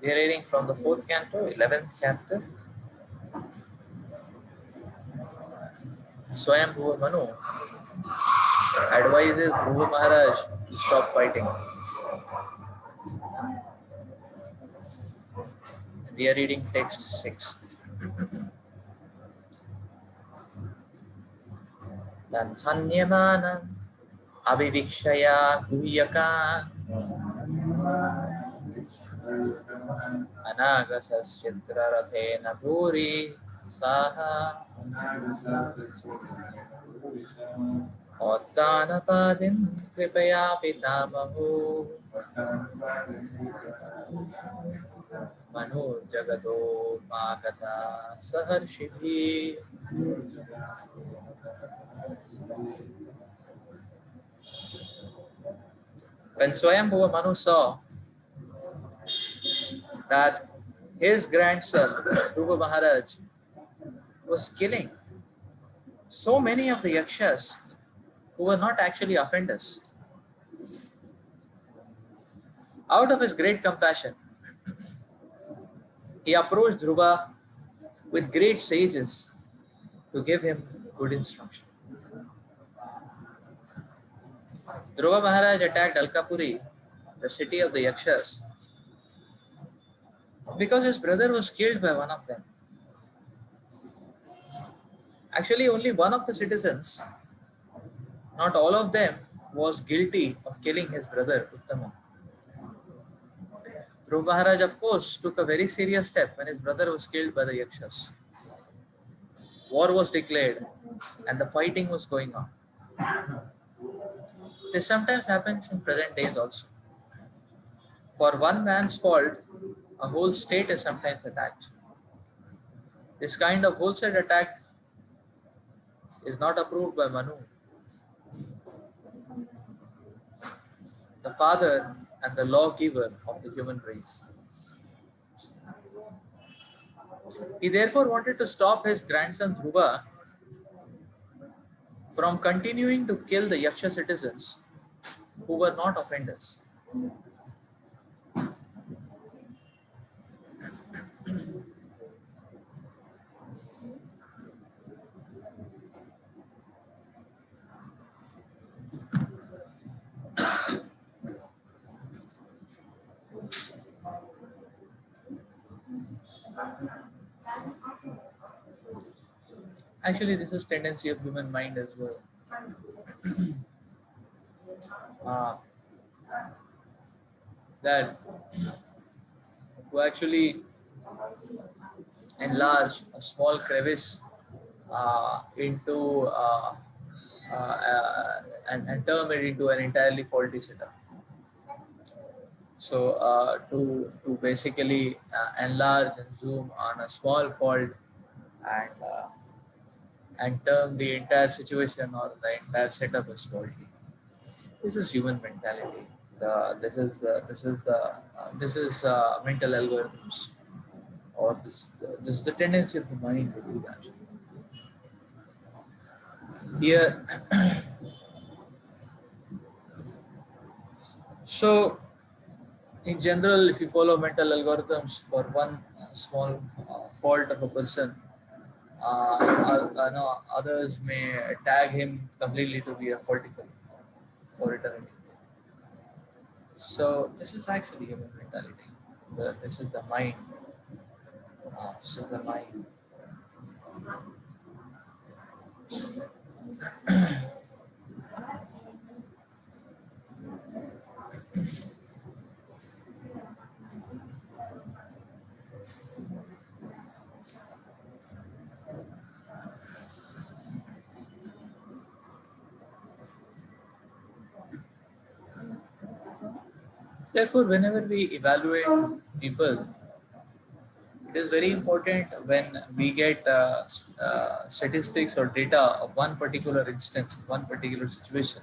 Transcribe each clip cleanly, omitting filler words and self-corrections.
We are reading from the 4th canto, 11th chapter. Swayambhuva Manu advises Dhruva Maharaj to stop fighting. We are reading text 6. Tanhanyamana avivikshaya guhyaka anagasaschitra rathena bhuri saha Ottanapadim kripaya pitamahu Manu jagato magata saharshibhi. When Swayambhuva Manu saw that his grandson, Dhruva Maharaj, was killing so many of the yakshas who were not actually offenders, out of his great compassion, he approached Dhruva with great sages to give him good instruction. Dhruva Maharaj attacked Alkapuri, the city of the yakshas, because his brother was killed by one of them. Actually, only one of the citizens, not all of them, was guilty of killing his brother Uttama. Dhruva Maharaj, of course, took a very serious step when his brother was killed by the yakshas. War was declared and the fighting was going on. This sometimes happens in present days also. For one man's fault, a whole state is sometimes attacked. This kind of wholesale attack is not approved by Manu, the father and the lawgiver of the human race. He therefore wanted to stop his grandson Dhruva from continuing to kill the Yaksha citizens who were not offenders. Actually, this is tendency of human mind as well. That to actually enlarge a small crevice into and turn it into an entirely faulty setup. So to basically enlarge and zoom on a small fault and term the entire situation or the entire setup as faulty. This is human mentality. This is mental algorithms, or this is the tendency of the mind to do that. Here, so in general, if you follow mental algorithms for one small fault of a person, others may tag him completely to be a faultical for eternity. So this is actually human mentality. This is the mind. This is the mind. Therefore, whenever we evaluate people, it is very important when we get statistics or data of one particular instance, one particular situation.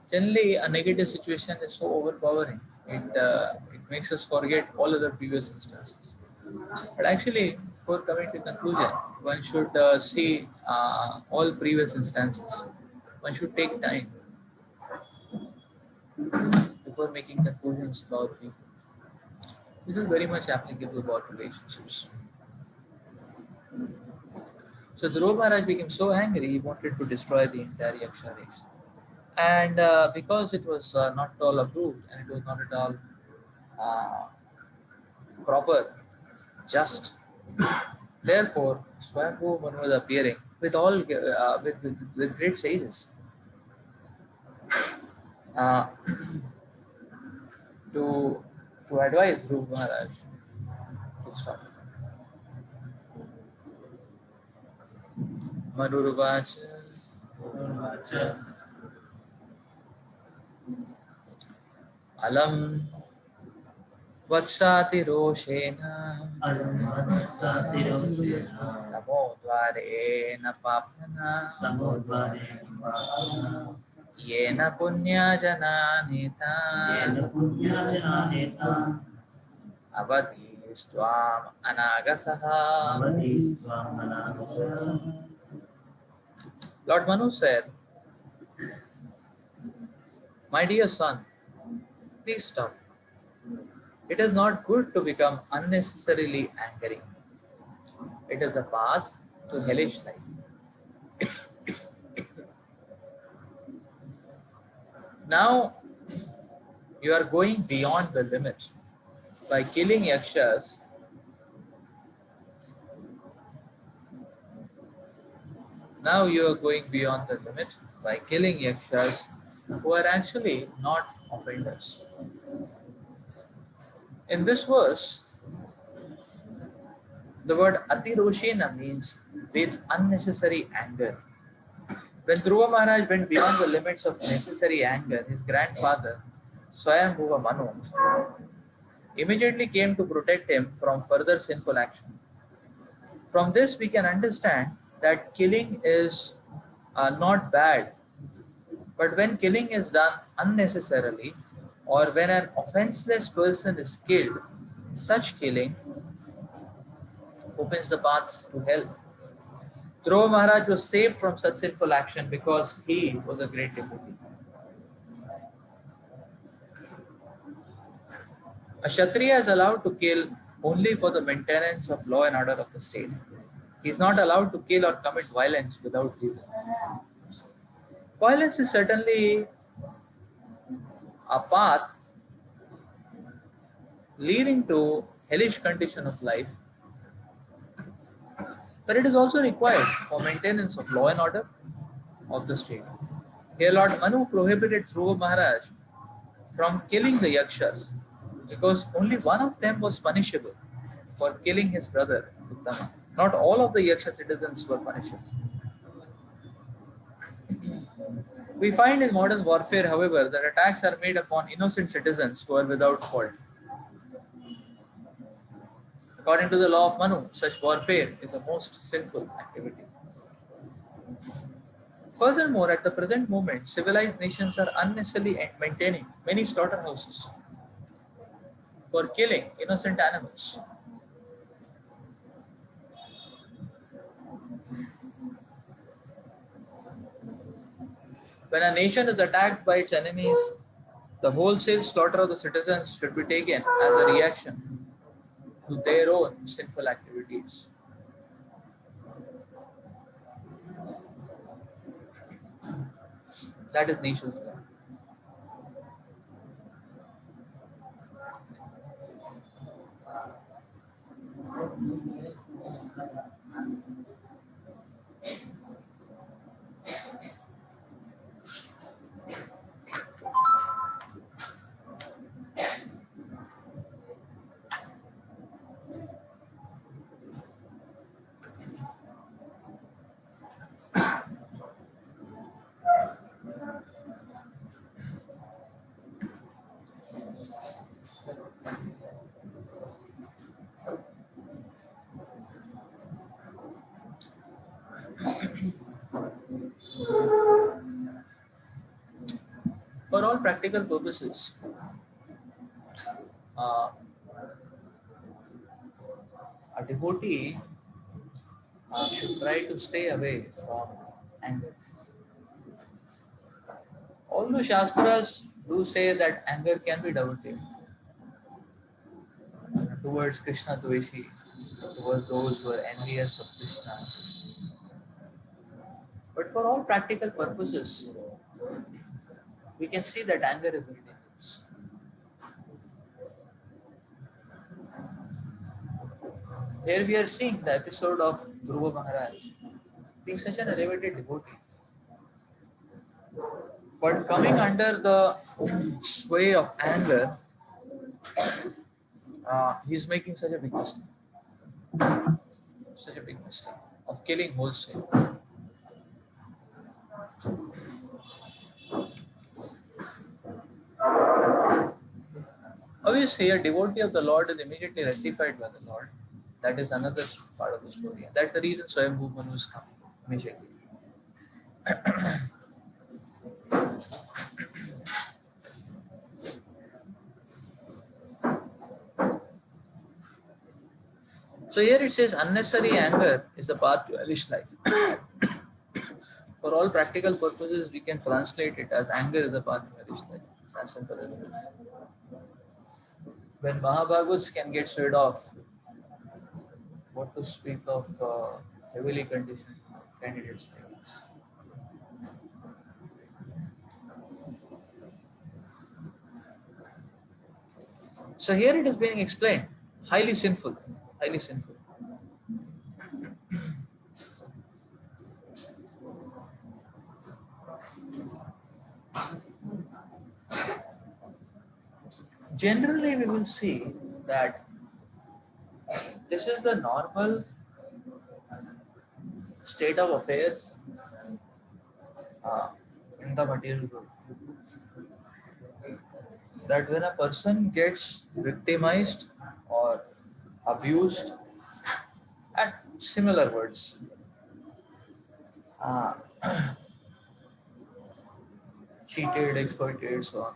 Generally, a negative situation is so overpowering, it makes us forget all other previous instances. But actually, before coming to conclusion, one should see all previous instances. One should take time before making conclusions about people. This is very much applicable about relationships. So Dhruva Maharaj became so angry, he wanted to destroy the entire Yaksha race. And because it was not at all approved and it was not at all uh, proper, just, therefore Swayambhu Manu was appearing with all with great sages uh, to advise Dhruva Maharaj to stop. Manurvacha alam vaksati roshena namo dvarena papana yena punya jananita avadhi swam anagasaha. Lord Manu said, my dear son, please stop. It is not good to become unnecessarily angry. It is a path to hellish life. Now you are going beyond the limit by killing yakshas. Now you are going beyond the limit by killing yakshas who are actually not offenders. In this verse, the word atiroshena means with unnecessary anger. When Dhruva Maharaj went beyond the limits of necessary anger, his grandfather, Swayambhuva Manu, immediately came to protect him from further sinful action. From this, we can understand that killing is not bad, but when killing is done unnecessarily or when an offenseless person is killed, such killing opens the paths to hell. Dhruva Maharaj was saved from such sinful action because he was a great devotee. A Kshatriya is allowed to kill only for the maintenance of law and order of the state. He is not allowed to kill or commit violence without reason. Violence is certainly a path leading to hellish condition of life, but it is also required for maintenance of law and order of the state. Here Lord Manu prohibited Dhruva Maharaj from killing the yakshas because only one of them was punishable for killing his brother Uttama. Not all of the yaksha citizens were punishable. We find in modern warfare, however, that attacks are made upon innocent citizens who are without fault. According to the law of Manu, such warfare is a most sinful activity. Furthermore, at the present moment, civilized nations are unnecessarily maintaining many slaughterhouses for killing innocent animals. When a nation is attacked by its enemies, the wholesale slaughter of the citizens should be taken as a reaction to their own sinful activities. That is nation's law. For all practical purposes, uh, a devotee should try to stay away from anger. Although Shastras do say that anger can be diverted, towards Krishna Dveshi, towards those who are envious of Krishna. But for all practical purposes, we can see that anger is very dangerous. Here we are seeing the episode of Dhruva Maharaj being such an elevated devotee, but coming under the sway of anger, he's making such a big mistake of killing wholesale. Obviously, a devotee of the Lord is immediately rectified by the Lord. That is another part of the story. That's the reason Swayambhu Manu is coming immediately. So here it says unnecessary anger is the path to hellish life. For all practical purposes, we can translate it as anger is the path to hellish life. It's as simple as that. When Mahabhagavats can get rid of, what to speak of heavily conditioned candidates like this. So here it is being explained, highly sinful, highly sinful. Generally, we will see that this is the normal state of affairs in the material world. That when a person gets victimized or abused, and similar words, uh, cheated, exploited, so on,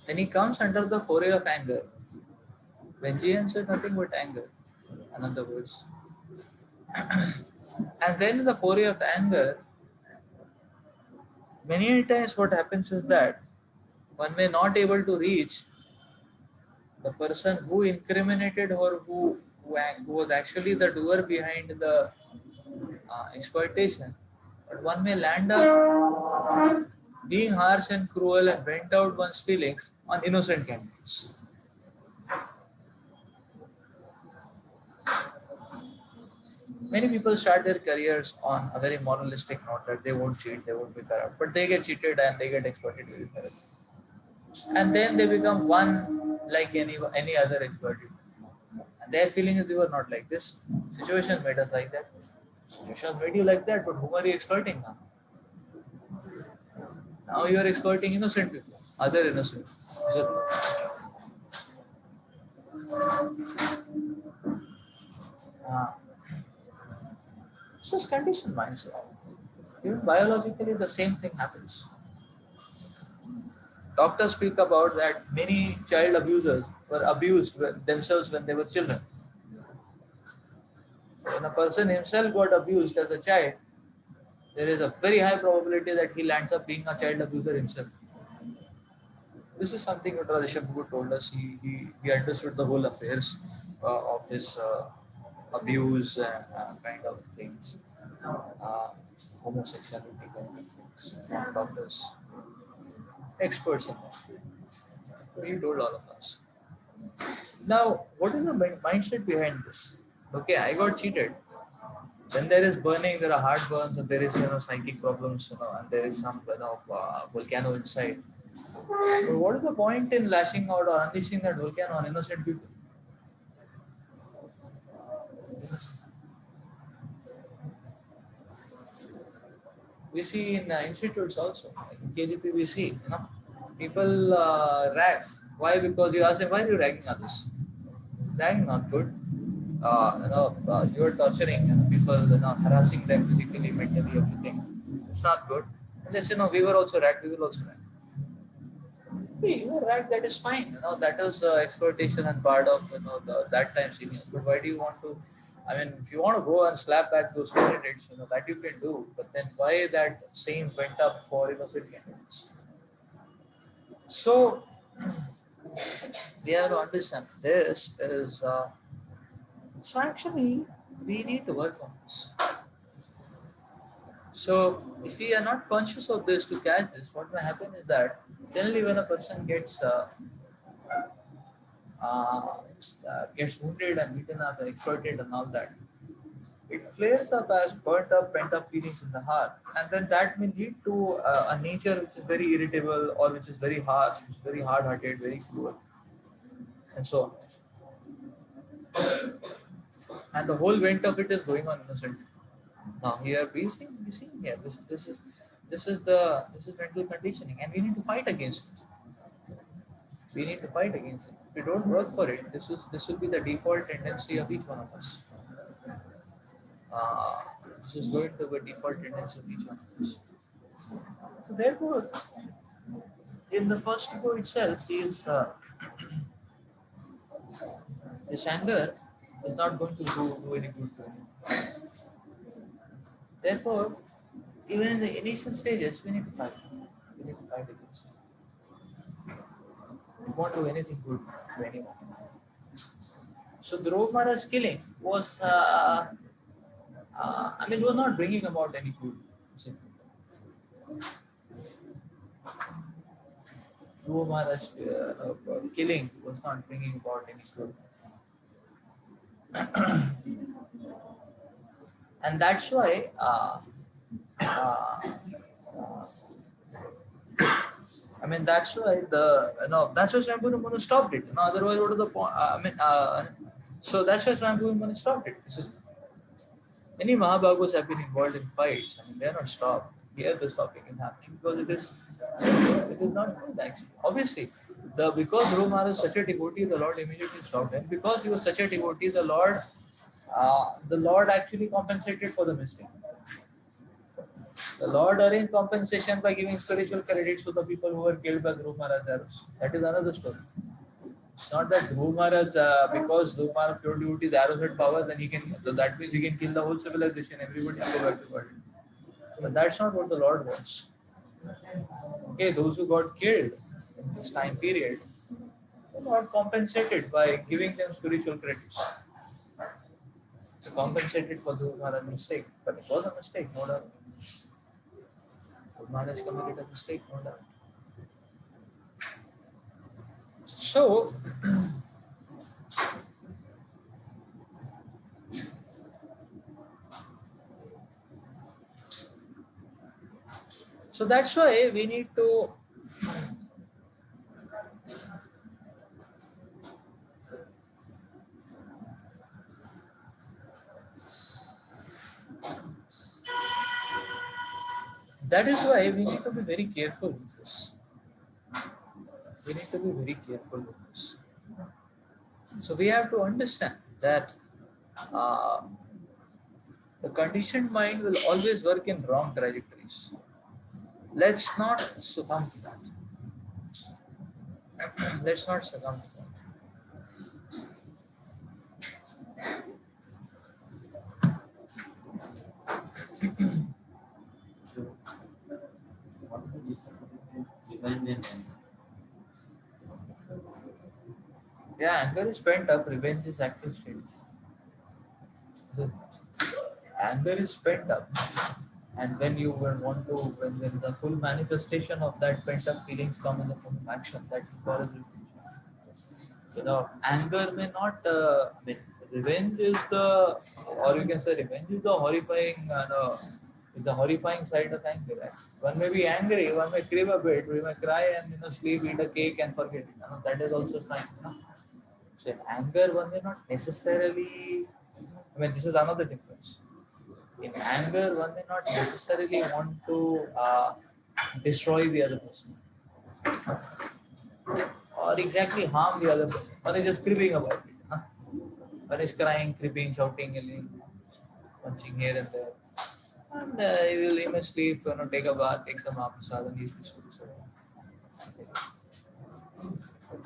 then he comes under the foray of anger. Vengeance is nothing but anger, in other words. And then in the foray of anger, many times what happens is that one may not able to reach the person who incriminated or who was actually the doer behind the exploitation, but one may land up being harsh and cruel and vent out one's feelings on innocent candidates. Many people start their careers on a very moralistic note that they won't cheat, they won't be corrupt, but they get cheated and they get exploited very thoroughly. And then they become one like any other exploited. And their feeling is, you are not like this. Situations made us like that. Situations made you like that, but whom are you exploiting now? Now you are exploiting innocent people, other innocent. So, it's just conditioned mindset. Even biologically, the same thing happens. Doctors speak about that many child abusers were abused themselves when they were children. When a person himself got abused as a child, there is a very high probability that he lands up being a child abuser himself. This is something that Rishabh told us. He understood the whole affairs of this abuse and kind of things, uh, homosexuality kind of things. Doctors, experts in that. He told all of us. Now, what is the mindset behind this? Okay, I got cheated. Then there is burning, there are heart burns, and there is psychic problems, and there is some volcano inside. But what is the point in lashing out or unleashing that volcano on innocent people? We see in institutes also, like in KGP, we see people rag. Why? Because you ask them, why are you ragging others? Ragging not good. You are torturing people, harassing them physically, mentally, everything. It's not good. And they say, no, we were also ragged, we will also rag. Hey, you were ragged, that is fine. That is exploitation and part of that time senior. But why do you want to? I mean, if you want to go and slap back those candidates, that you can do. But then why that same went up for innocent candidates? So we have to understand this is so actually we need to work on this. So if we are not conscious of this to catch this, what may happen is that generally when a person gets wounded and beaten up and exploited and all that, it flares up as burnt up, pent up feelings in the heart, and then that may lead to a nature which is very irritable or which is very harsh, which is very hard hearted, very cruel, and so on. And the whole weight of it is going on innocent. Now here we see here this is mental conditioning, and we need to fight against it. We need to fight against it. If we don't work for it, this will be the default tendency of each one of us. Uh, this is going to be a default tendency of each one of us. So therefore, in the first go itself, this anger is not going to do any good to him. Therefore, even in the initial stages, we need to fight. We need to fight against it. We won't do anything good to anyone. So Dhruva Maharaj's killing was, was not bringing about any good. Dhruva Maharaj's killing was not bringing about any good. And that's why that's why that's why Swayambhu Manu stopped it. Otherwise, what is the point? So that's why Swayambhu Manu stopped it. Many Mahabhagos have been involved in fights. They are not stopped. Here the stopping is happening because it is not good actually. Obviously, because Dhruva Maharaj was such a devotee, the Lord immediately stopped him. Because he was such a devotee, the Lord actually compensated for the mistake. The Lord arranged compensation by giving spiritual credits to the people who were killed by Dhruva Maharaj arrows. That is another story. It's not that Dhruva Maharaj, because Dhruva Maharaj pure devotee, the arrows had power, then that means he can kill the whole civilization, everybody will go back to God. But that's not what the Lord wants. Okay, those who got killed in this time period, the Lord compensated by giving them spiritual credits. So compensated for Dhruva Maharaj's mistake, but it was a mistake, no doubt. Dhruva Maharaj committed a mistake, no doubt. So that's why we need to be very careful with this. We need to be very careful with this. So we have to understand that the conditioned mind will always work in wrong trajectories. Let's not succumb to that. Let's not succumb to that. Yeah, anger is pent up, revenge is active state. So, anger is pent up, and when you want to, when the full manifestation of that pent up feelings come in the form of action, that is called revenge. Anger may not, revenge is revenge is the horrifying side of anger. Right? One may be angry, one may crib a bit, we may cry and sleep, eat a cake and forget it. That is also fine. So in anger, one may not necessarily, this is another difference. In anger, one may not necessarily want to destroy the other person or exactly harm the other person. One is just cribbing about it. One is crying, cribbing, shouting, yelling, punching here and there. And he may sleep, take a bath, take some mahaprasad, and he's peaceful.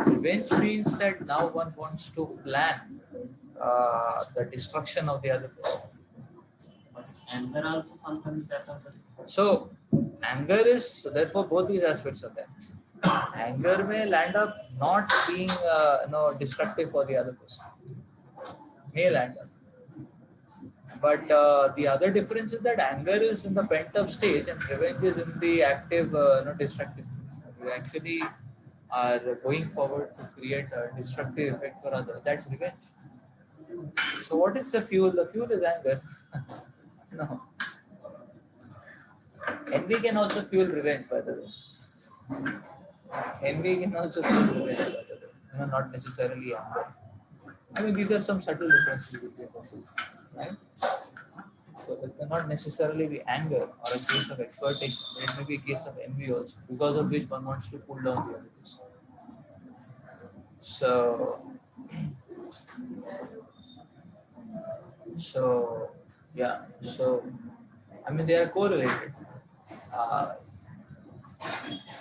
Revenge means that now one wants to plan the destruction of the other person. Anger also sometimes that happens. So anger is, so therefore both these aspects are there. anger may land up not being destructive for the other person. May land up. But the other difference is that anger is in the pent up stage and revenge is in the active, destructive phase. We actually are going forward to create a destructive effect for others. That's revenge. So, what is the fuel? The fuel is anger. No. Envy can also fuel revenge, by the way. Envy can also fuel revenge, by the way. Not necessarily anger. I mean, these are some subtle differences between the two. Right? So it may not necessarily be anger or a case of exploitation, but it may be a case of envy also, because of which one wants to pull down the other person. So, so yeah, so I mean they are correlated. Uh,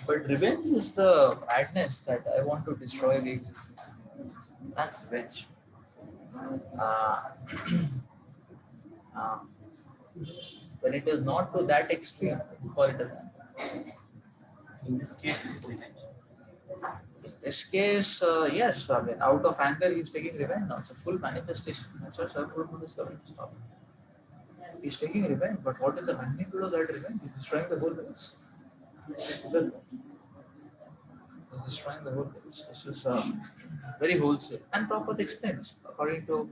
but revenge is the madness that I want to destroy the existence. That's revenge. Uh, uh, when it is not to that extreme, we call it a In this case, it's revenge. In this case, yes, I mean, out of anger, he's taking revenge now. It's a full manifestation. That's what Sarvabhauma is coming to stop. He's taking revenge, but what is the magnitude of that revenge? He's destroying the whole race. He's destroying the whole race. This is very wholesale. And Prabhupada explains, according to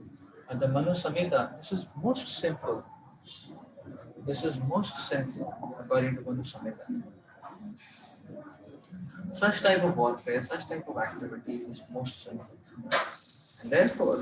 the Manu Samhita, this is most sinful. This is most sinful, according to Manu Samhita. Such type of warfare, such type of activity is most sinful. And therefore,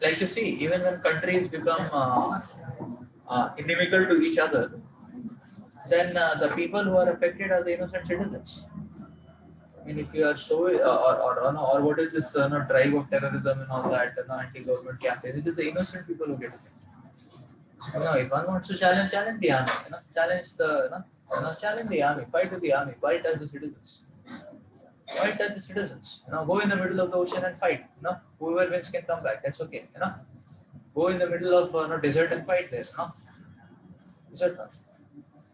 like you see, even when countries become inimical to each other, then the people who are affected are the innocent citizens. I mean, if you are so, or what is this drive of terrorism and all that, anti-government campaign, it is the innocent people who get affected. If one wants to challenge the army, challenge the army, fight with the army, fight as the citizens. Fight as the citizens. Go in the middle of the ocean and fight. Whoever wins can come back. That's okay. Go in the middle of desert and fight there. Desert.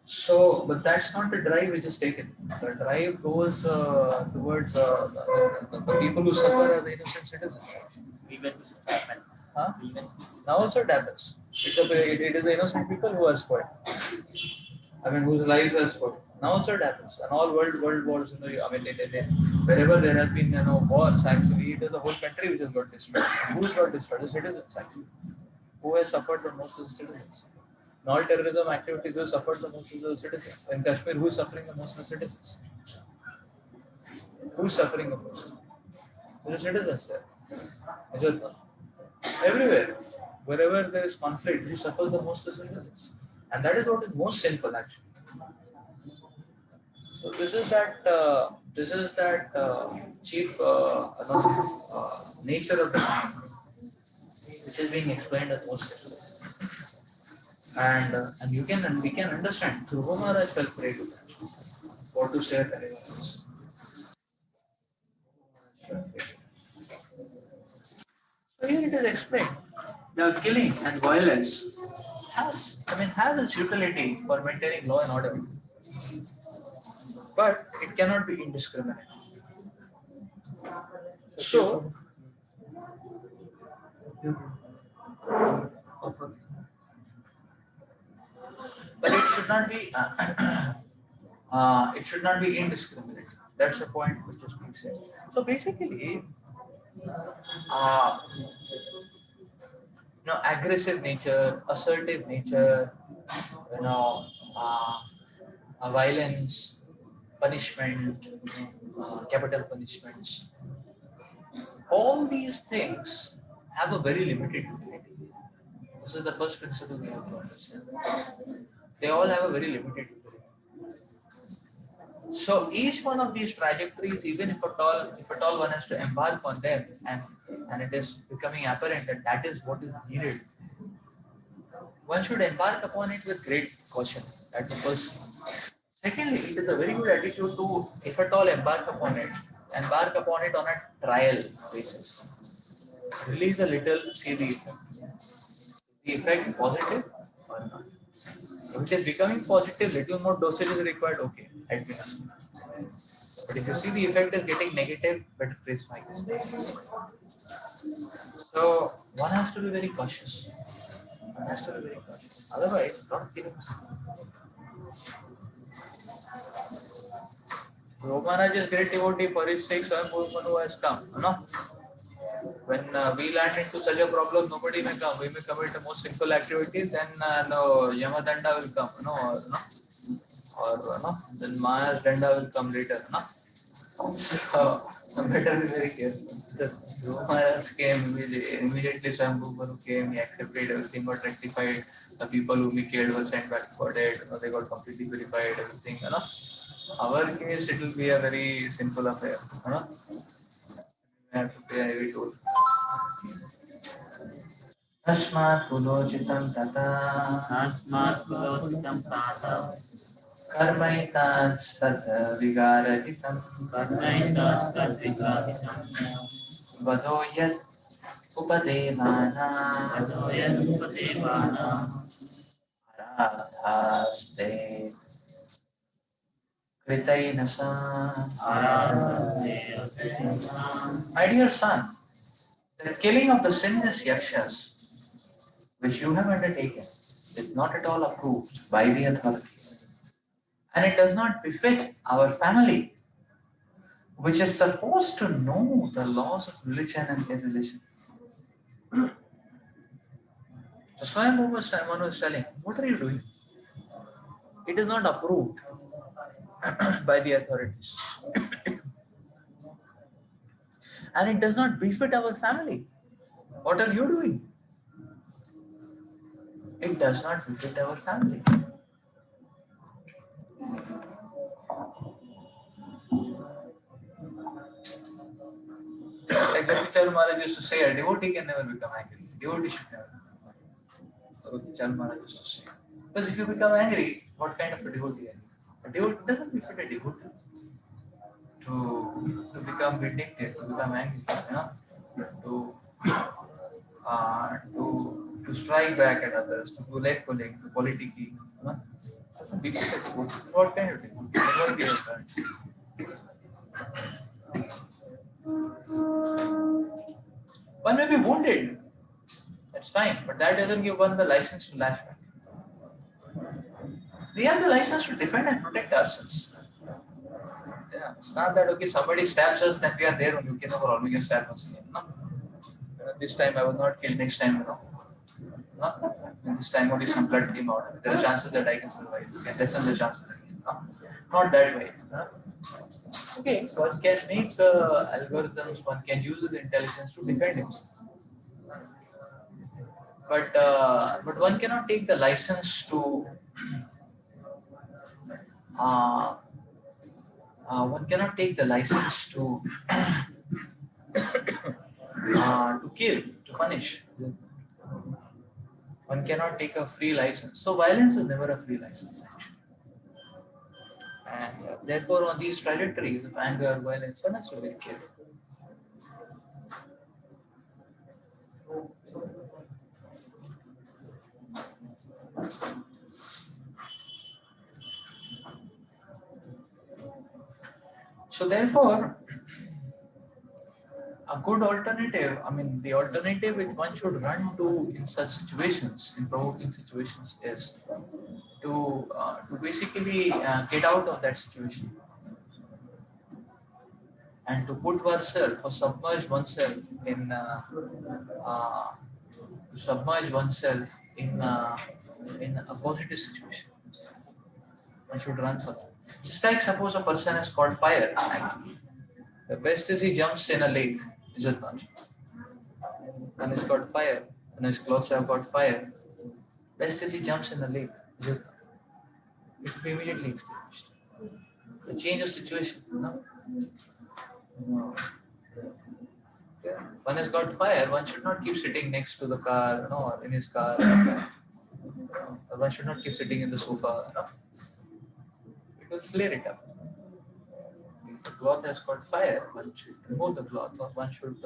So, but that's not the drive which is taken. The drive goes towards the people who suffer are the innocent citizens. Even happen. Huh? Now also it happens. It is the innocent people who are spoiled. I mean, whose lives are spoiled. Now also it happens. And all world wars, wherever there has been wars, actually, it is the whole country which has got destroyed. Who's got destroyed? The citizens, actually. Who has suffered the most is the citizens. In all terrorism activities, who suffered the most is the citizens. In Kashmir, who is suffering the most? The citizens. Who is suffering the most? The citizens there. Is it not? Everywhere, wherever there is conflict, who suffers the most is the citizens. And that is what is most sinful, actually. So this is that cheap nature of the mind, which is being explained as most sinful. And we can understand. Dhruva Maharaj fell prey to that. What to say of anyone else. So here it is explained. The killing and violence has its utility for maintaining law and order. But it cannot be indiscriminate. So, but it should not be indiscriminate. That's the point which is being said. So basically, aggressive nature, assertive nature, violence, punishment, capital punishments. All these things have a very limited utility. This is the first principle we have to understand. They all have a very limited utility. So each one of these trajectories, even if at all one has to embark on them, and it is becoming apparent that is what is needed, one should embark upon it with great caution. That's the first thing. Secondly, it is a very good attitude to, if at all embark upon it on a trial basis. Release a little, see the effect. The effect positive or not. If it is becoming positive, little more dosage is required, okay, administer. But if you see the effect is getting negative, better trace my So one has to be very cautious. One has to be very cautious. Otherwise, not killing. Maharaj is great devotee, for his sake Swayambhu Manu has come. No? When we land into such a problem, nobody may come. We may commit the most simple activities, then no Yamadanda will come. No, then Maya's Danda will come later. No? So better be very careful. So Maharaj came immediately. Swayambhu Manu came. He accepted everything, got rectified. The people whom he killed were sent back for dead. They got completely purified. Everything. Our case, it will be a very simple affair. We have to pay a heavy toll. Tasmat pulochitam tata karmaitat sat vigarahitam vadoyat upadevana aradhaste kritainasa. My dear son, the killing of the sinless yakshas which you have undertaken is not at all approved by the authorities, and it does not befit our family, which is supposed to know the laws of religion and irreligion. So Swayambhu Manu is telling, what are you doing? It is not approved by the authorities. And it does not befit our family. What are you doing? It does not befit our family. Like Charu Maharaj used to say, a devotee can never become angry. Devotee should never become angry. Charu Maharaj used to say. Because if you become angry, what kind of a devotee are you? A devotee doesn't befit a devotee to become vindictive, to become angry, to strike back at others, to do leg pulling, to politicking. Doesn't befit a devotee. What kind of devotee? Never be a kind. One may be wounded, that's fine, but that doesn't give one the license to lash back. We have the license to defend and protect ourselves. Yeah, it's not that okay, somebody stabs us, then we are there on UK overall, we can stab us again. No. This time I was not killed, next time, no. This time only some blood came out. There are chances that I can survive. You can lessen the chances again. No. Not that way. No. Okay, so one can make algorithms, one can use his intelligence to defend himself. But one cannot take the license to one cannot take the license to kill, to punish. One cannot take a free license. So violence is never a free license, actually. And therefore, on these trajectories of anger, violence, one has to be very careful. So therefore, a good alternative, the alternative which one should run to in such situations, in provoking situations, is to basically get out of that situation and to put oneself or submerge oneself in a positive situation. One should run for that. Just like suppose a person has caught fire, actually. The best is he jumps in a lake, is it not? When he's caught fire, when his clothes have caught fire, best is he jumps in a lake, is it not? It will be immediately extinguished. The change of situation, no? Yeah. One has got fire, one should not keep sitting next to the car, or in his car. One should not keep sitting in the sofa, it will flare it up. If the cloth has got fire, one should remove the cloth, or one should,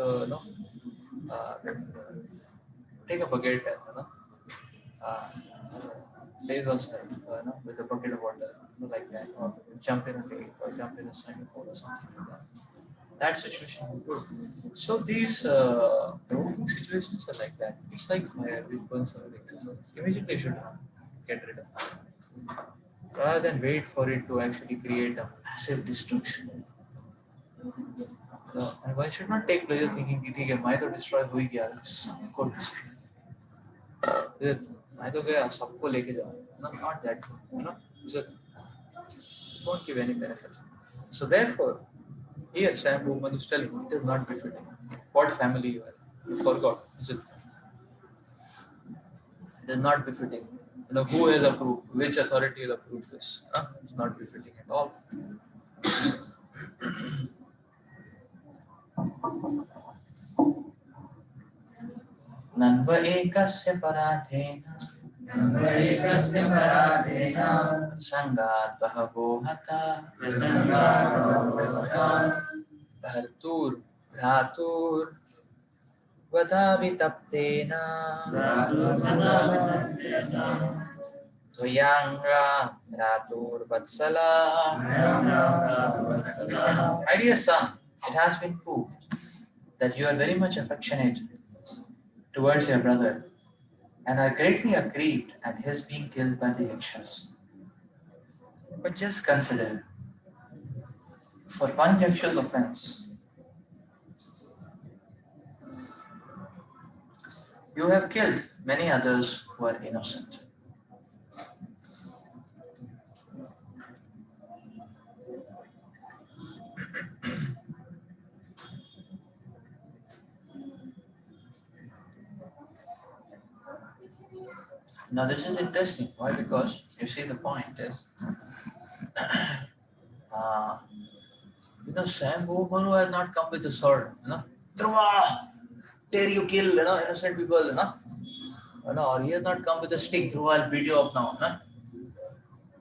take a bucket and, uh, bathe oneself, with a bucket of water, like that, or jump in a lake, or jump in a swimming pool, or something like that. That situation will go. So these provoking situations are like that. It's like fire which burns our existence. Immediately you should get rid of it. Rather than wait for it to actually create a massive destruction. And one should not take pleasure thinking कि ठीक है मैं तो destroy हो ही गया सबको destroy मैं तो गया सबको लेके जाओ not that it won't give any benefit. So therefore here Sam Bhuman is telling it is not befitting what family you are. You forgot. It is not befitting. Who has approved, which authority has approved this? It's not befitting at all. Nanva ekasya paradhena Sangat bahavo hata Bhartur Bhratur Vadavitaptena Dvayanga Bhratur Vatsala. My dear son, it has been proved that you are very much affectionate towards your brother and are greatly aggrieved at his being killed by the Yakshas. But just consider, for one Yaksha's offense, you have killed many others who are innocent. Now this is interesting. Why? Because you see the point is, Sam Bhumanu has not come with a sword. Dhruva, dare you kill innocent people? Or he has not come with a stick. Dhruva, I'll beat you up now.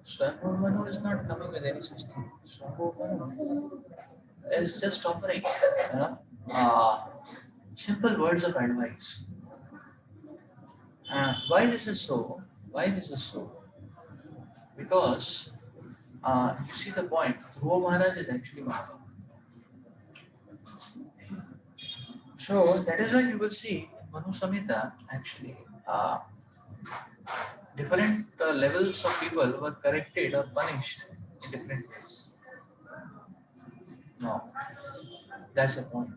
Sam Bhumanu is not coming with any such thing. Sam Bhumanu is just offering, simple words of advice. Why this is so? Because you see the point. Dhruva Maharaj is actually Maharaj. So that is why you will see Manu Samhita actually different levels of people were corrected or punished in different ways. No, that's the point.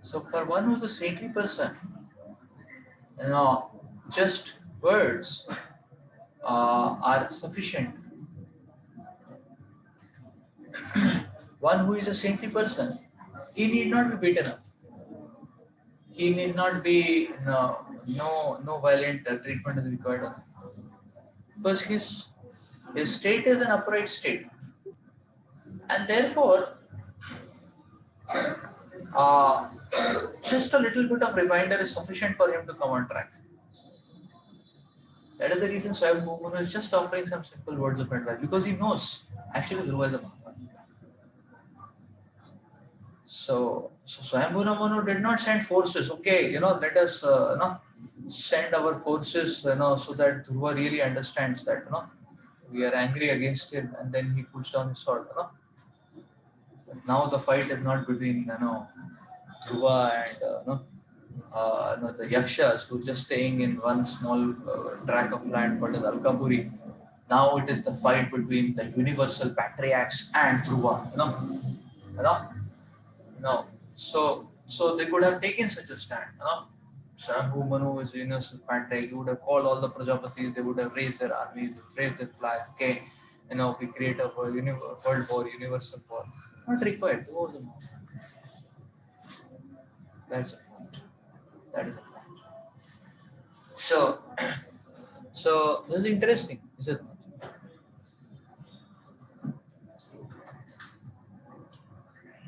So for one who's a saintly person, just words are sufficient. One who is a saintly person, he need not be beaten up. He need not be no violent treatment is required. Because his state is an upright state, and therefore just a little bit of reminder is sufficient for him to come on track. That is the reason Swayam Bhumanu is just offering some simple words of advice, because he knows actually Dhruva is a Maharaj. So Swayam Bhumanu did not send forces. Okay, let us send our forces, so that Dhruva really understands that we are angry against him, and then he puts down his sword. Now the fight is not between Dhruva and the Yakshas who are just staying in one small tract of land called as Alkapuri. Now it is the fight between the universal patriarchs and Dhruva. No. So they could have taken such a stand. Swayam Bhumanu is universal patriarch. He would have called all the Prajapatis. They would have raised their armies, raised their flag. Okay, we create a world war, universal war. Not required. That's the point. That is the point. So this is interesting, is it not?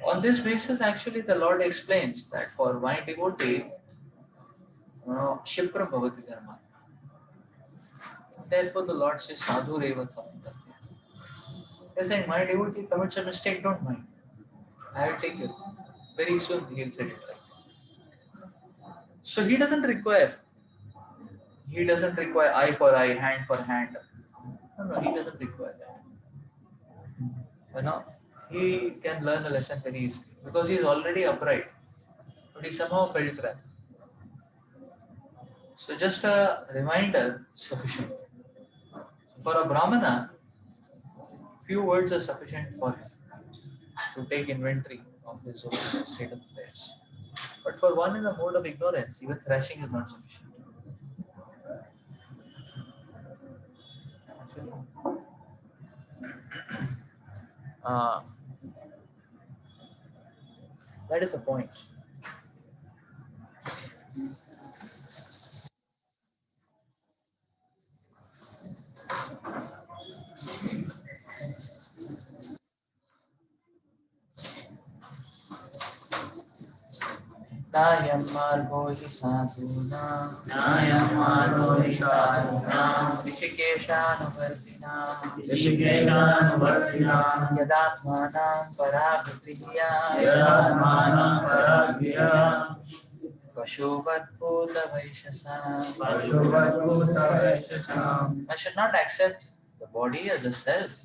On this basis, actually, the Lord explains that for my devotee, Shipra Bhavati Dharma. Therefore, the Lord says, Sadhu Reva Samantapya. He's saying, my devotee commits a mistake, don't mind. I will take it. Very soon he'll set it right. So he doesn't require eye for eye, hand for hand. No, he doesn't require that. He can learn a lesson very easily because he is already upright, but he somehow felt trapped. So just a reminder is sufficient. For a Brahmana, few words are sufficient for him to take inventory of his own state of affairs. But for one in the mode of ignorance, even thrashing is not sufficient. Uh, that is the point. Nayam margo hi sadhuna Rishikeshanuvartina Yadatmanam paragriya Pashubhatbhuta Vaishasam. I should not accept the body as a self,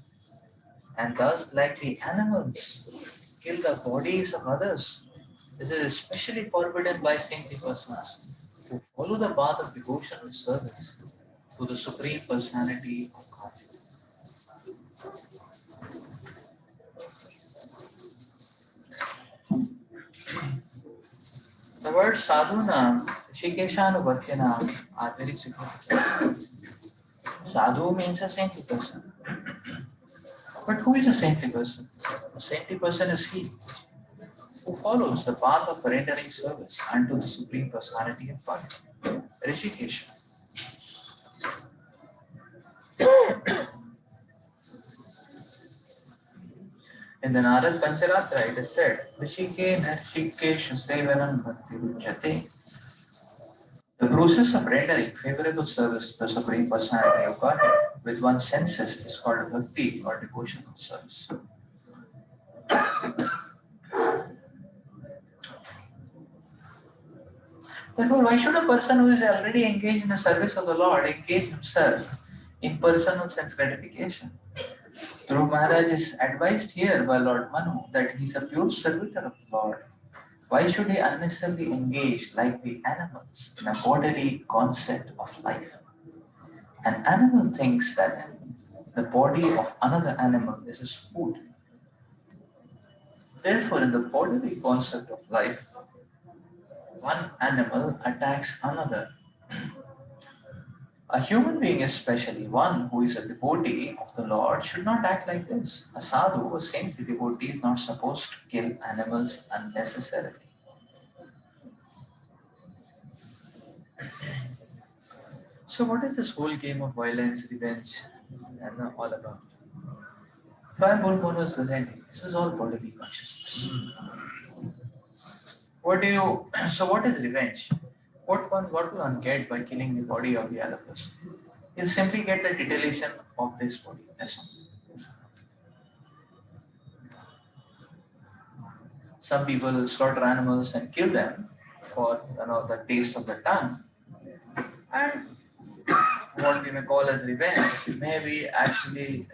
and thus, like the animals, kill the bodies of others. This is especially forbidden by saintly persons who follow the path of devotional service to the Supreme Personality of Godhead. The word sadhuna, Rishikeshanuvartina are very significant. Sadhu means a saintly person. But who is a saintly person? A saintly person is he who follows the path of rendering service unto the Supreme Personality of Godhead, Rishikesha. In the Narad Pancharatra, it is said, Rishikena Rishikesha Sevanam Bhakti Ruchate. The process of rendering favorable service to the Supreme Personality of Godhead with one's senses is called bhakti or devotional service. Therefore, why should a person who is already engaged in the service of the Lord engage himself in personal sense gratification? Dhruv Maharaj is advised here by Lord Manu that he is a pure servitor of the Lord. Why should he unnecessarily engage like the animals in a bodily concept of life? An animal thinks that the body of another animal is his food. Therefore, in the bodily concept of life, one animal attacks another. A human being, especially one who is a devotee of the Lord, should not act like this. A sadhu, a saintly devotee, is not supposed to kill animals unnecessarily. So, what is this whole game of violence, revenge, and all about? Swayam Manu is presenting. This is all bodily consciousness. What is revenge? What will one get by killing the body of the other person? He'll simply get the titillation of this body. That's all. Some people slaughter animals and kill them for the taste of the tongue. And what we may call as revenge may be actually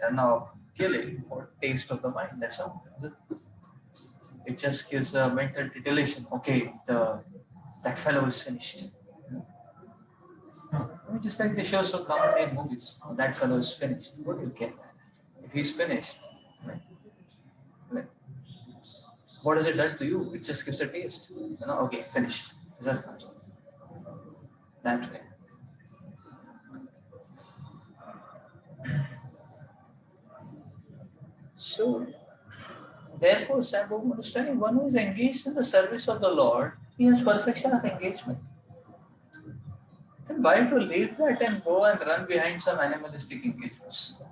killing for taste of the mind. That's all. It just gives a mental titillation. Okay, that fellow is finished. Just like the shows so common in movies. Oh, that fellow is finished. What do you get? If he's finished, right? What has it done to you? It just gives a taste. Okay, finished. Is that way? So, therefore, Sadhu is telling one who is engaged in the service of the Lord, he has perfection of engagement. Then why to leave that and go and run behind some animalistic engagements?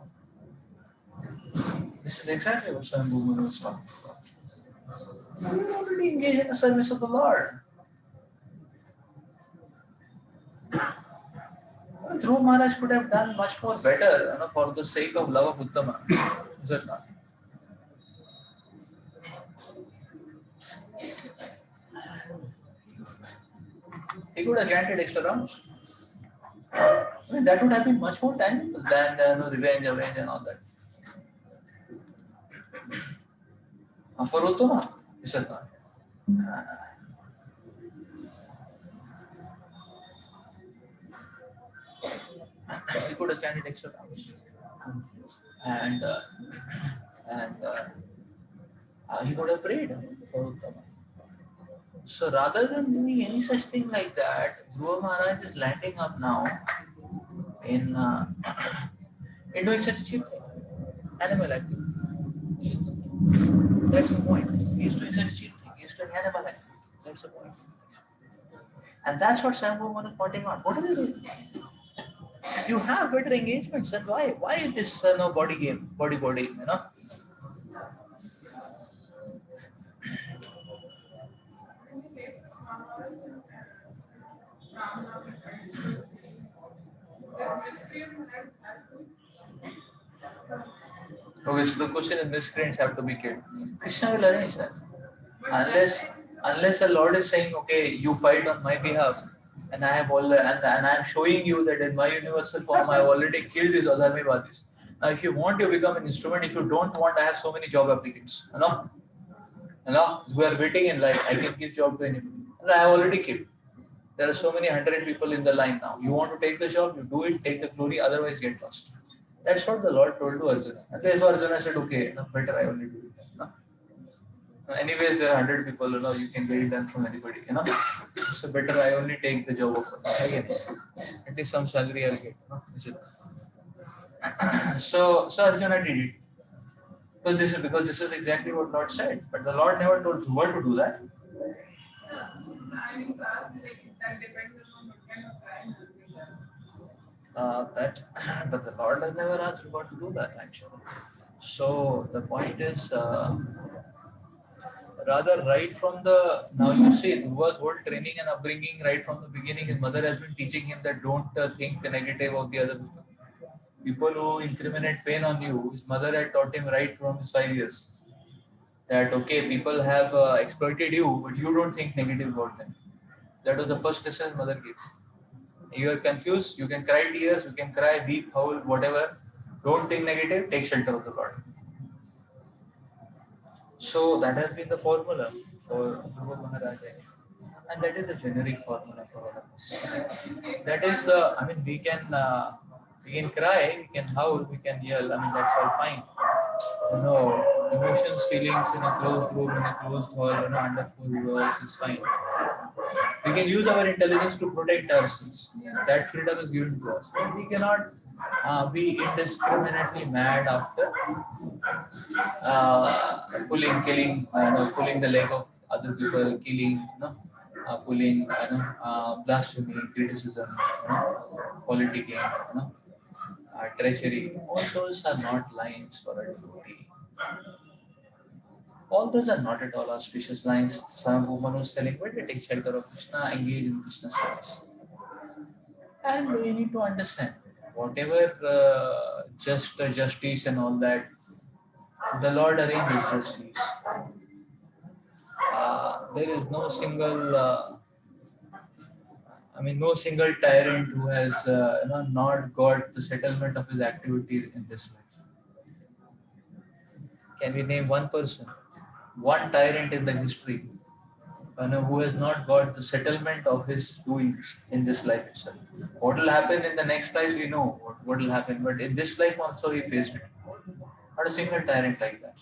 This is exactly what Swayambhu was talking about. You are already engaged in the service of the Lord. Dhruva Maharaj could have done much more better, for the sake of love of Uttama. Is it not? He could have chanted extra rounds. I mean, that would have been much more tangible than revenge, avenge, and all that. For Uttama, is it not? He could have chanted extra rounds. And he could have prayed for Uttama. So rather than doing any such thing like that, Dhruva Maharaj is landing up now in doing such a cheap thing, animal activity. That's the point. He's doing such a cheap thing. He's doing animal activity. That's the point. And that's what Swayambhu is pointing out. What are you doing? You have better engagements. Then why? Why is this body game, body? Okay, so the question is, miscreants have to be killed. Krishna will arrange that. Unless the Lord is saying, okay, you fight on my behalf, and I have and I am showing you that in my universal form I have already killed these Adharmivadis. Now, if you want, you become an instrument. If you don't want, I have so many job applicants. Who are waiting in line. I can give job to anybody. And I have already killed. There are so many 100 people in the line now. You want to take the job, you do it, take the glory, otherwise get lost. That's what the Lord told to Arjuna. And so Arjuna said, okay, better I only do it. Anyways, there are 100 people, you can get it done from anybody, So better I only take the job offer. Again, at least some salary I'll get. So Arjuna did it. Because this is exactly what Lord said. But the Lord never told Dhruva to do that. That depends on what kind of crime. But the Lord has never asked Dhruva to do that, actually. So the point is, rather right from now you see Dhruva's whole training and upbringing right from the beginning, his mother has been teaching him that don't think negative of the other people. People who incriminate pain on you, his mother had taught him right from his 5 years. That okay, people have exploited you, but you don't think negative about them. That was the first lesson his mother gives. You are confused, you can cry tears, you can cry, weep, howl, whatever. Don't think negative, take shelter of the Lord. So that has been the formula for Dhruva Maharaj. And that is the generic formula for all of us. That is we can cry, we can howl, we can yell, that's all fine. Emotions, feelings in a closed room, in a closed hall, under four walls is fine. We can use our intelligence to protect ourselves. That freedom is given to us. But we cannot be indiscriminately mad after pulling the leg of other people, killing, pulling, blasphemy, criticism, politicking, treachery. All those are not lines for a devotee. All those are not at all auspicious lines. Some woman was telling, why take shelter of Krishna, engage in Krishna service. And we need to understand, whatever justice and all that, the Lord arranges justice. There is no single, no single tyrant who has not got the settlement of his activity in this life. Can we name one person, one tyrant in the history, who has not got the settlement of his doings in this life itself? What will happen in the next life, we know what will happen, but in this life also he faced it. Not a single tyrant like that.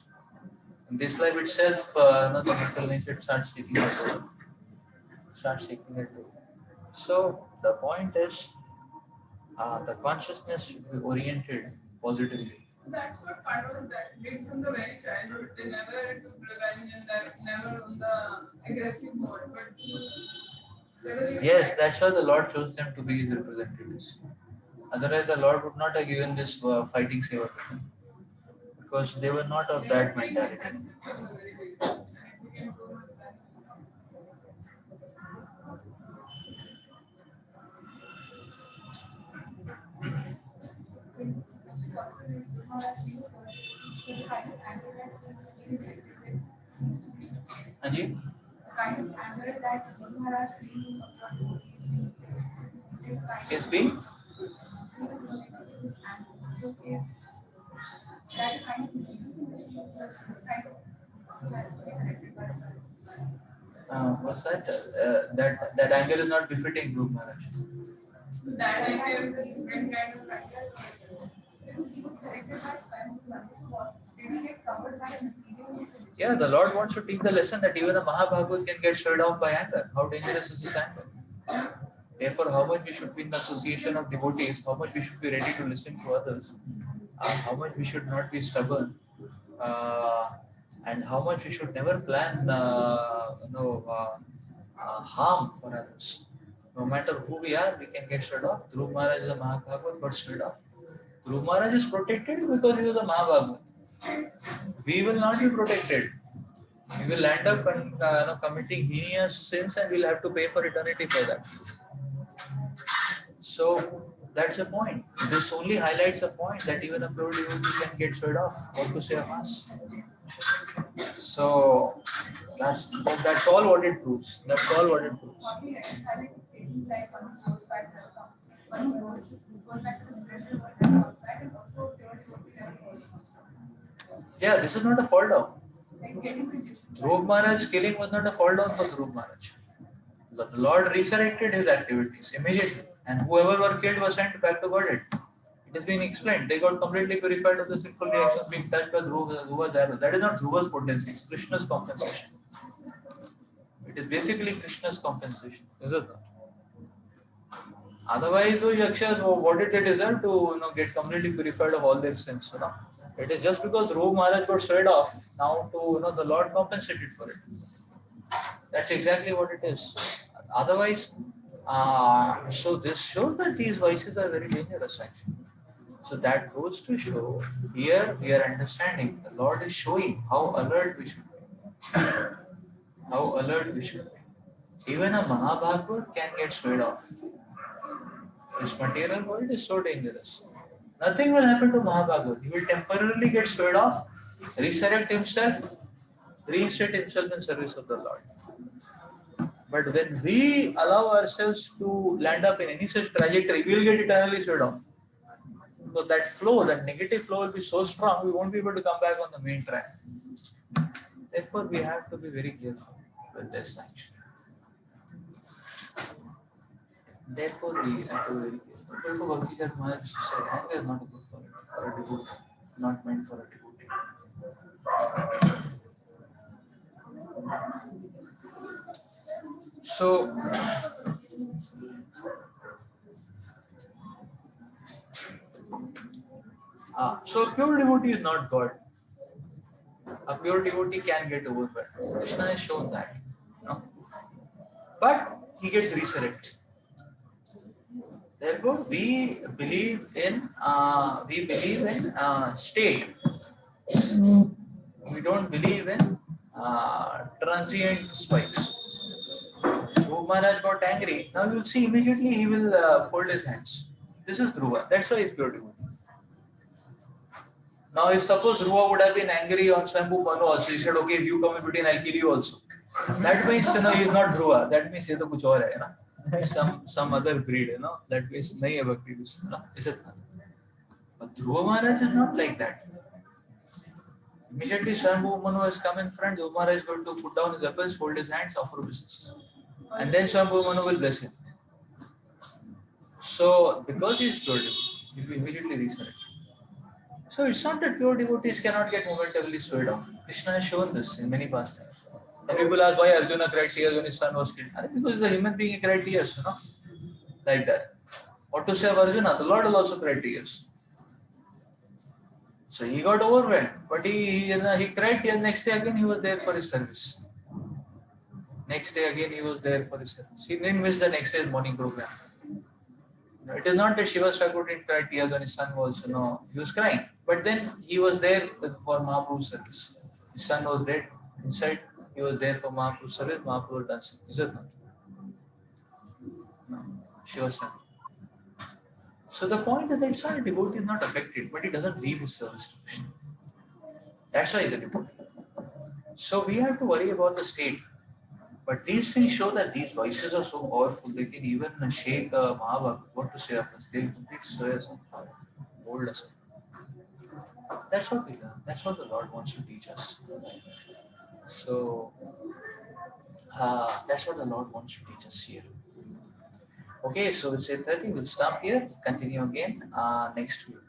In this life itself, the mental nature starts taking it. So the point is, the consciousness should be oriented positively. That's what Pandavas did from the very childhood. They never took revenge and never on the aggressive mode. But yes, that's why the Lord chose them to be his representatives. Otherwise, the Lord would not have given this fighting seva to them, because they were not of that mentality. also the Maharaj Shiva, the kind of anger that was really seems to be Anji? the kind of anger that Guru Maharaj feeling upon devotees is kind Is of being? he was related to this anger. So it's that kind of feeling which he was this kind of has to be connected by service. What's that? That anger is not befitting Guru Maharaj. So that anger is a different kind of anger. Because he was connected by Swami Swami, so was did he get covered by material? Yeah, the Lord wants to teach the lesson that even a Mahabhagavad can get stirred off by anger. How dangerous is this anger? Therefore, how much we should be in the association of devotees, how much we should be ready to listen to others, how much we should not be stubborn, uh, and how much we should never plan, harm for others. No matter who we are, we can get stirred off. Dhruv Maharaj is a Mahabhagavad, got stirred off. Dhruv Maharaj is protected because he was a Mahabhagavad. We will not be protected. We will end up committing heinous sins and we'll have to pay for eternity for that. So that's the point. This only highlights the point that even a pure devotee can get stirred off. What to say of us? So that's all what it proves. That's all what it proves. For me, reconciling things like one goes back to the one goes back to the spiritual world and comes back, and also pure devotee that goes. Yeah, this is not a fall down. Like getting to Dhruv Maharaj's killing was not a fall down for Dhruv Maharaj. The Lord resurrected his activities immediately, and whoever were killed was sent back to Godhead. It has been explained. They got completely purified of the sinful reactions being touched by Dhruva's arrow. That is not Dhruva's potency, it's Krishna's compensation. It is basically Krishna's compensation, is it not? Otherwise, those yakshas, what did they deserve to get completely purified of all their sins? It is just because Dhruv Maharaj got sweat off. Now, the Lord compensated for it. That's exactly what it is. Otherwise, so this shows that these vices are very dangerous actually. So that goes to show, here we are understanding, the Lord is showing how alert we should be. How alert we should be. Even a Mahabhagavad can get swayed off. This material world is so dangerous. Nothing will happen to Mahabhagavad. He will temporarily get swayed off, resurrect himself, reinstate himself in service of the Lord. But when we allow ourselves to land up in any such trajectory, we will get eternally swayed off. So that flow, that negative flow will be so strong, we won't be able to come back on the main track. Therefore, we have to be very careful with this action. Therefore, we have to be very careful. Therefore, Bhakti Char Maharaj said, anger is not a good quality for a devotee, not meant for a devotee. So, so a pure devotee is not God. A pure devotee can get overwhelmed. Krishna has shown that. But he gets resurrected. Therefore, we believe in state. We don't believe in transient spikes. Dhruva Maharaj got angry. Now you'll see immediately he will fold his hands. This is Dhruva. That's why he's pure devotee. Now, if suppose Dhruva would have been angry on Swambhu Manu also, he said, okay, if you come in between, I'll kill you also. That means, he's not Dhruva. That means he is kuch aur hai, some other breed, That means nahi hai bhakti, is it not? But Dhruva Maharaj is not like that. Immediately, Swambhu Manu has come in front. Dhruva Maharaj is going to put down his weapons, fold his hands, offer obeisances. And then Swambhu Manu will bless him. So, because he is pure devotee, he will immediately resurrect. So it's not that pure devotees cannot get momentarily swayed off. Krishna has shown this in many pastimes. Some people ask why Arjuna cried tears when his son was killed. Because he's a human being, he cried tears, like that. What to say of Arjuna? The Lord will also cry tears. So he got overwhelmed, but he cried tears. Next day again he was there for his service. Next day again he was there for his service. He didn't miss the next day's morning program. It is not that Shiva Thakur didn't cry tears when his son was, he was crying. But then he was there for Mahaprabhu's service. His son was dead inside. He was there for Mahaprabhu's service. Mahaprabhu dancing. Is it not? No. Shiva Thakur. So the point is that it's not a devotee is not affected, but he doesn't leave his service to Krishna. That's why he's a devotee. So we have to worry about the state. But these things show that these voices are so powerful, they can even shake Mahabharata. What to say of us? They completely destroy us, hold us. That's what we learn. That's what the Lord wants to teach us. So that's what the Lord wants to teach us here. Okay, so it's 8:30. We'll stop here. Continue again next week.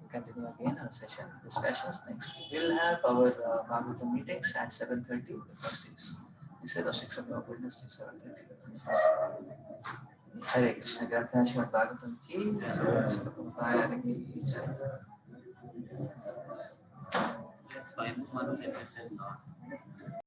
Continue again our session discussions next week. We'll have our Bhagavatam meetings at 7:30 Wednesdays. Instead of 6 o'clock Wednesday, 7:30 Wednesdays. Hare Krishna. Granthana Srimad Bhagavatam ki Hare Krishna. That's why Manoj affected not.